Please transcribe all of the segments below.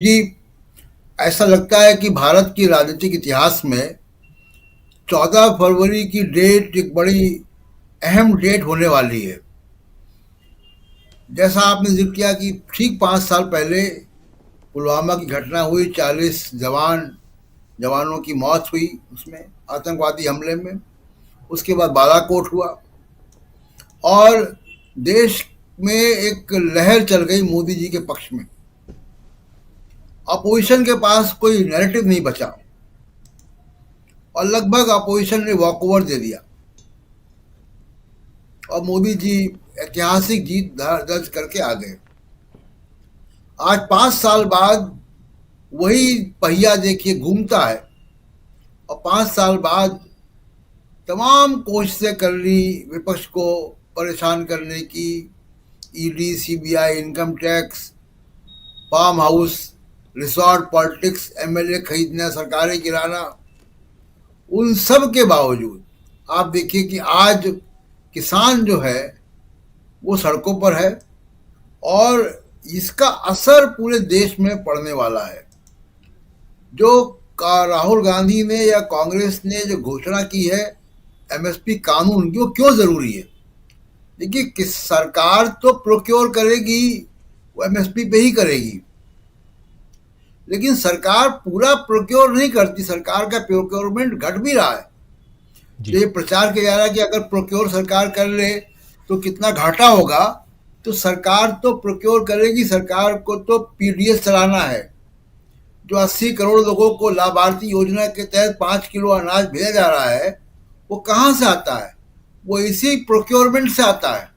जी, ऐसा लगता है कि भारत की राजनीतिक इतिहास में 14 फरवरी की डेट एक बड़ी अहम डेट होने वाली है। जैसा आपने जिक्र किया कि ठीक 5 साल पहले पुलवामा की घटना हुई, 40 जवानों की मौत हुई उसमें, आतंकवादी हमले में। उसके बाद बालाकोट हुआ और देश में एक लहर चल गई मोदी जी के पक्ष में। अपोजिशन के पास कोई नैरेटिव नहीं बचा और लगभग अपोजिशन ने वॉकओवर दे दिया और मोदी जी ऐतिहासिक जीत दर्ज करके आ गए। आज 5 साल बाद वही पहिया देखिए घूमता है और 5 साल बाद तमाम कोशिशें कर ली विपक्ष को परेशान करने की। ED, CBI, income tax, farm house, resort politics, MLA खरीदना, सरकारें गिराना, उन सब के बावजूद आप देखिए कि आज किसान जो है वो सड़कों पर है और इसका असर पूरे देश में पड़ने वाला है। जो राहुल गांधी ने या कांग्रेस ने जो घोषणा की है एमएसपी कानून की, वो क्यों जरूरी है? देखिए, किस सरकार तो प्रोक्योर करेगी, वो एमएसपी पे ही करेगी, लेकिन सरकार पूरा प्रोक्योर नहीं करती। सरकार का प्रोक्योरमेंट घट भी रहा है। जो जी। ये प्रचार किया जा रहा है कि अगर प्रोक्योर सरकार कर ले तो कितना घाटा होगा, तो सरकार तो प्रोक्योर करेगी। सरकार को तो पीडीएस चलाना है। जो 80 करोड़ लोगों को लाभार्थी योजना के तहत 5 किलो अनाज भेजा जा रहा है, वो कहाँ से आता है? वो इसी प्रोक्योरमेंट से आता है।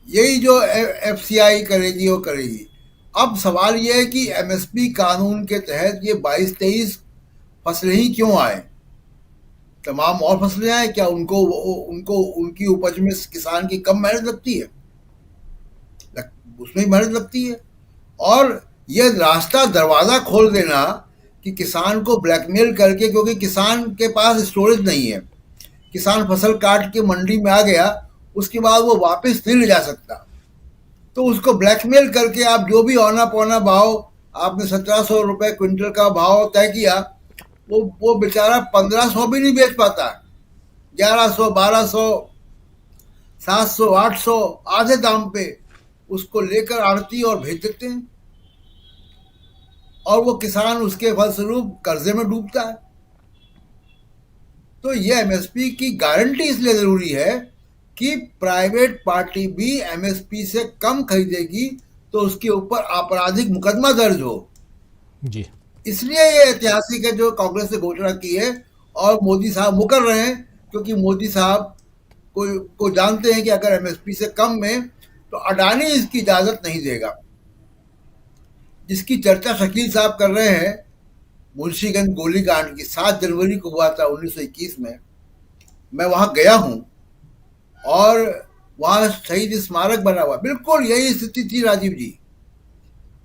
यही जो एफसीआई करेगी वो करेगी। अब सवाल यह है कि एमएसपी कानून के तहत ये 22-23 फसलें ही क्यों आए? तमाम और फसलें आए क्या? उनको उनको उनकी उपज में किसान की कम मेहनत लगती है? उसमें मेहनत लगती है। और यह रास्ता दरवाजा खोल देना कि किसान को ब्लैकमेल करके, क्योंकि किसान के पास स्टोरेज नहीं है, किसान फसल काट के मंडी में आ गया, उसके बाद वो वापस नहीं ले जा सकता, तो उसको ब्लैकमेल करके आप जो भी औना पौना भाव, आपने 1700 रुपए क्विंटल का भाव तय किया, वो बेचारा 1500 भी नहीं बेच पाता। 1100, 1200, 700, 800 आधे दाम पे उसको लेकर आड़ती और भेज देते हैं और वो किसान उसके फलस्वरूप कर्जे में डूबता है। तो ये एमएसपी की गारंटी इसलिए जरूरी है कि प्राइवेट पार्टी भी एमएसपी से कम खरीदेगी तो उसके ऊपर आपराधिक मुकदमा दर्ज हो। जी। इसलिए ये ऐतिहासिक है जो कांग्रेस ने घोषणा की है और मोदी साहब मुकर रहे हैं, क्योंकि मोदी साहब को जानते हैं कि अगर एमएसपी से कम में तो अडानी इसकी इजाजत नहीं देगा। जिसकी चर्चा शकील साहब कर रहे हैं, मुंशीगंज गोलीकांड की 7 जनवरी को हुआ था 1921 में। मैं वहां गया हूं और वहां शहीद स्मारक बना हुआ, बिल्कुल यही स्थिति थी राजीव जी।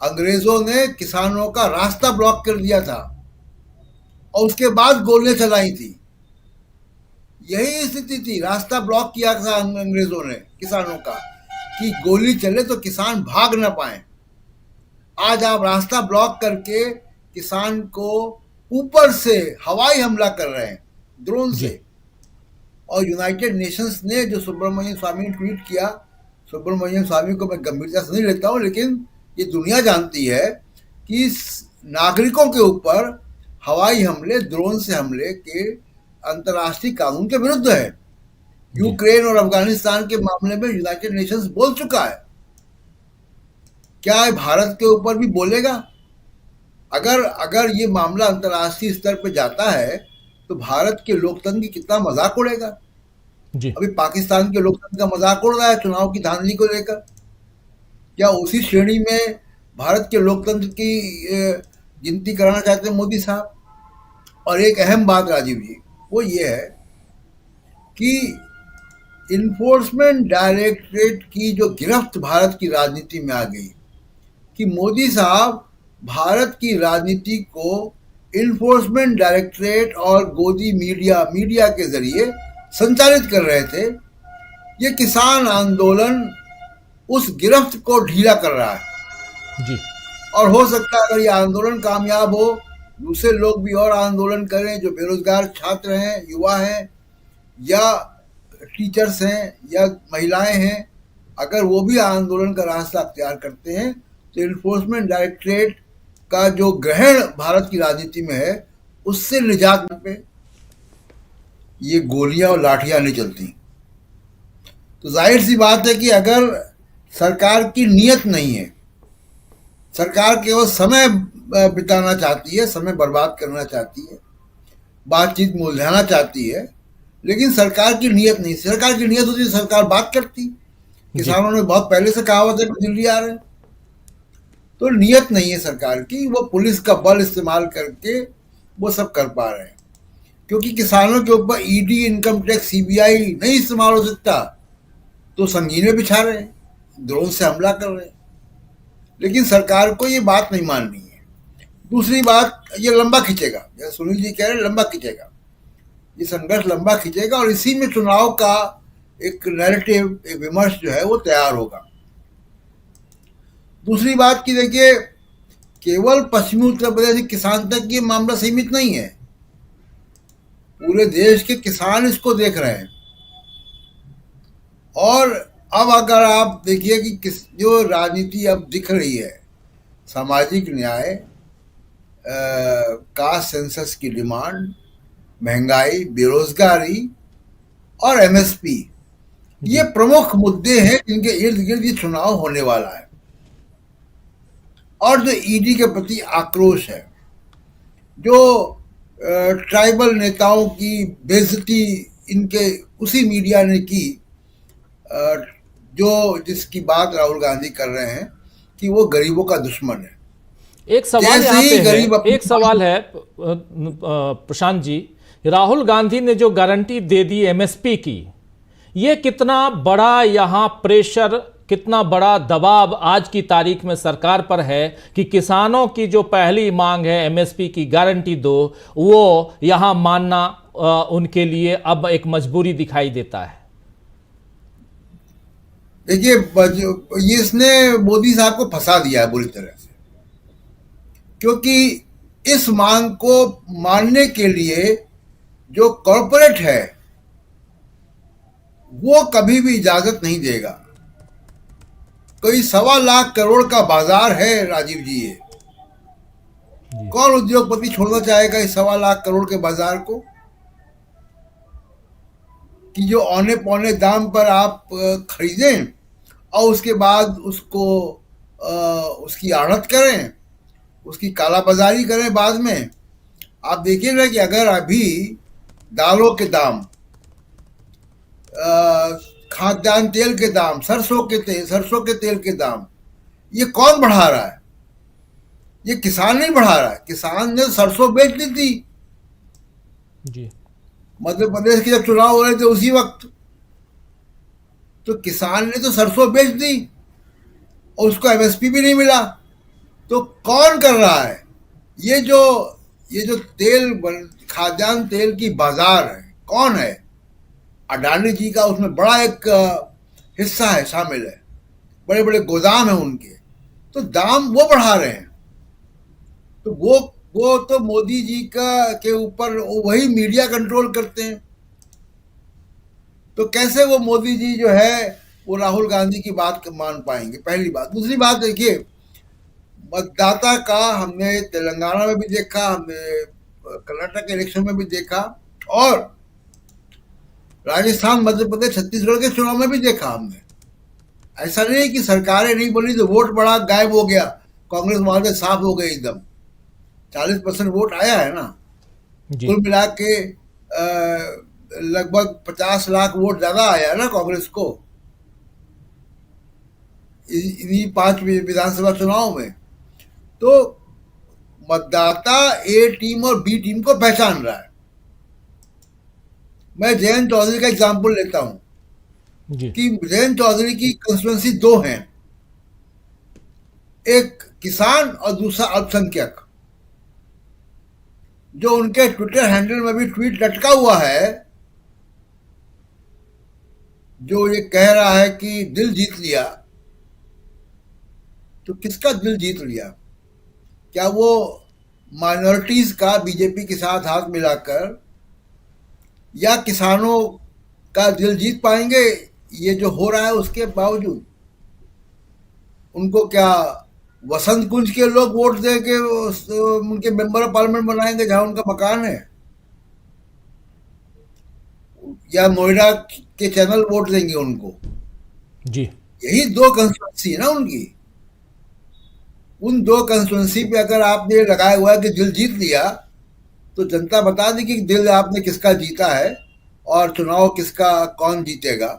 अंग्रेजों ने किसानों का रास्ता ब्लॉक कर दिया था और उसके बाद गोलियां चलाई थी। यही स्थिति थी, रास्ता ब्लॉक किया था अंग्रेजों ने किसानों का कि गोली चले तो किसान भाग ना पाए। आज आप रास्ता ब्लॉक करके किसान को ऊपर से हवाई हमला कर रहे हैं, ड्रोन जी। से। और यूनाइटेड नेशंस ने जो सुब्रमण्यम स्वामी ने ट्वीट किया, सुब्रमण्यम स्वामी को मैं गंभीरता से नहीं लेता हूं, लेकिन ये दुनिया जानती है कि नागरिकों के ऊपर हवाई हमले, ड्रोन से हमले के अंतर्राष्ट्रीय कानून के विरुद्ध है। जी। यूक्रेन और अफगानिस्तान के मामले में यूनाइटेड नेशंस बोल चुका है। क्या भारत के ऊपर भी बोलेगा? अगर अगर ये मामला अंतर्राष्ट्रीय स्तर पर जाता है तो भारत के लोकतंत्र की कितना मजाक उड़ेगा। जी। अभी पाकिस्तान के लोकतंत्र का मजाक उड़ रहा है चुनाव की धांधली को लेकर। क्या उसी श्रेणी में भारत के लोकतंत्र की गिनती कराना चाहते हैं मोदी साहब? और एक अहम बात राजीव जी, वो ये है कि इन्फोर्समेंट डायरेक्टरेट की जो गिरफ्त भारत की राजनीति में आ गई, कि मोदी साहब भारत की राजनीति को इन्फोर्समेंट डायरेक्टरेट और गोदी मीडिया के जरिए संचालित कर रहे थे। ये किसान आंदोलन उस गिरफ्त को ढीला कर रहा है। जी। और हो सकता है अगर ये आंदोलन कामयाब हो, दूसरे लोग भी और आंदोलन करें, जो बेरोजगार छात्र हैं, युवा हैं, या टीचर्स हैं, या महिलाएं हैं, अगर वो भी आंदोलन का रास्ता अख्तियार करते हैं तो इन्फोर्समेंट डायरेक्टरेट का जो ग्रहण भारत की राजनीति में है उससे निजात पे ये गोलियां और लाठियां नहीं चलती। तो जाहिर सी बात है कि अगर सरकार की नीयत नहीं है, सरकार केवल समय बिताना चाहती है, समय बर्बाद करना चाहती है, बातचीत में उलझाना चाहती है, लेकिन सरकार की नीयत नहीं। सरकार की नीयत होती है सरकार बात करती। जी। किसानों ने बहुत पहले से कहा हुआ था कि दिल्ली आ रहे हैं। तो नीयत नहीं है सरकार की, वो पुलिस का बल इस्तेमाल करके वो सब कर पा रहे हैं। क्योंकि किसानों के ऊपर ईडी, इनकम टैक्स, सीबीआई नहीं इस्तेमाल हो सकता, तो संगीने बिछा रहे हैं, ड्रोन से हमला कर रहे हैं। लेकिन सरकार को ये बात नहीं माननी है। दूसरी बात, ये लंबा खींचेगा, जैसे सुनील जी कह रहे हैं, लंबा खींचेगा, ये संघर्ष लंबा खींचेगा, और इसी में चुनाव का एक नैरेटिव, एक विमर्श जो है वो तैयार होगा। दूसरी बात की देखिए, केवल पश्चिमी उत्तर प्रदेश के किसान तक ये मामला सीमित नहीं है, पूरे देश के किसान इसको देख रहे हैं। और अब अगर आप देखिए कि किस जो राजनीति अब दिख रही है, सामाजिक न्याय, कास्ट सेंसस की डिमांड, महंगाई, बेरोजगारी और एमएसपी, ये जी। प्रमुख मुद्दे हैं जिनके इर्द गिर्द ये चुनाव होने वाला है। और जो ईडी के प्रति आक्रोश है, जो ट्राइबल नेताओं की बेइज्जती इनके उसी मीडिया ने की, जो जिसकी बात राहुल गांधी कर रहे हैं कि वो गरीबों का दुश्मन है। एक सवाल जैसे यहाँ ही पे है, गरीब अपनी एक सवाल है प्रशांत जी। राहुल गांधी ने जो गारंटी दे दी एमएसपी की, ये कितना बड़ा यहाँ प्रेशर, कितना बड़ा दबाव आज की तारीख में सरकार पर है कि किसानों की जो पहली मांग है एमएसपी की गारंटी दो, वो यहाँ मानना उनके लिए अब एक मजबूरी दिखाई देता है। देखिए, ये इसने मोदी साहब को फंसा दिया है बुरी तरह से, क्योंकि इस मांग को मानने के लिए जो कॉरपोरेट है वो कभी भी इजाजत नहीं देगा। कोई 1.25 लाख करोड़ का बाजार है राजीव जी, ये जी। कौन उद्योगपति छोड़ना चाहेगा इस 1.25 लाख करोड़ के बाजार को, कि जो औने पौने दाम पर आप खरीदें और उसके बाद उसको उसकी आड़त करें, उसकी काला बाजारी करें बाद में। आप देखिएगा कि अगर अभी दालों के दाम, खाद्यान्न तेल के दाम, सरसों के तेल के दाम, ये कौन बढ़ा रहा है? ये किसान नहीं बढ़ा रहा है। किसान ने सरसों बेच दी थी जी। मध्य प्रदेश के जब चुनाव हो रहे थे उसी वक्त, तो किसान ने तो सरसों बेच दी और उसको एमएसपी भी नहीं मिला। तो कौन कर रहा है ये जो खाद्यान्न तेल की बाजार है, कौन है? अडानी जी का उसमें बड़ा एक हिस्सा है, शामिल है, बड़े बड़े गोदाम है उनके, तो दाम वो बढ़ा रहे हैं। तो वो तो मोदी जी का के ऊपर वही मीडिया कंट्रोल करते हैं। तो कैसे वो मोदी जी जो है वो राहुल गांधी की बात मान पाएंगे? पहली बात। दूसरी बात देखिए, मतदाता का हमने तेलंगाना में भी देखा, हमने कर्नाटक इलेक्शन में भी देखा, और राजस्थान, मध्य प्रदेश, छत्तीसगढ़ के चुनाव में भी देखा हमने। ऐसा नहीं है कि सरकारें नहीं बनी तो वोट बड़ा गायब हो गया, कांग्रेस वहां से साफ हो गई एकदम। 40% वोट आया है ना, जी। कुल मिला के लगभग 50 लाख वोट ज्यादा आया है ना कांग्रेस को इन्हीं 5 विधानसभा चुनाव में। तो मतदाता ए टीम और बी टीम को पहचान रहा है। मैं जयंत चौधरी का एग्जाम्पल लेता हूं जी। कि जयंत चौधरी की कंस्टिट्यूंसी 2 हैं, एक किसान और दूसरा अल्पसंख्यक। जो उनके ट्विटर हैंडल में भी ट्वीट लटका हुआ है, जो ये कह रहा है कि दिल जीत लिया, तो किसका दिल जीत लिया? क्या वो माइनॉरिटीज का बीजेपी के साथ हाथ मिलाकर, या किसानों का दिल जीत पाएंगे ये जो हो रहा है उसके बावजूद? उनको क्या वसंत कुंज के लोग वोट दे के उनके मेंबर ऑफ पार्लियामेंट बनाएंगे जहां उनका मकान है? या नोएडा के चैनल वोट देंगे उनको? जी। यही दो कंस्टिट्यूंसी है ना उनकी। उन दो कंस्टिट्यूंसी पे अगर आपने लगाया हुआ है कि दिल जीत लिया, तो जनता बता दी कि दिल आपने किसका जीता है और चुनाव किसका कौन जीतेगा।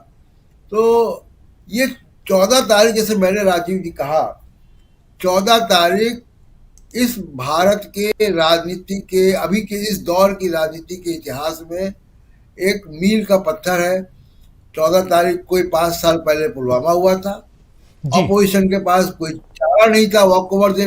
तो ये 14 तारीख, जैसे मैंने राजीव जी कहा, 14 तारीख इस भारत के राजनीति के, अभी के इस दौर की राजनीति के इतिहास में एक मील का पत्थर है। 14 तारीख कोई 5 साल पहले पुलवामा हुआ था। जी। ऑपोजिशन के पास कोई चारा नहीं था वॉक ओवर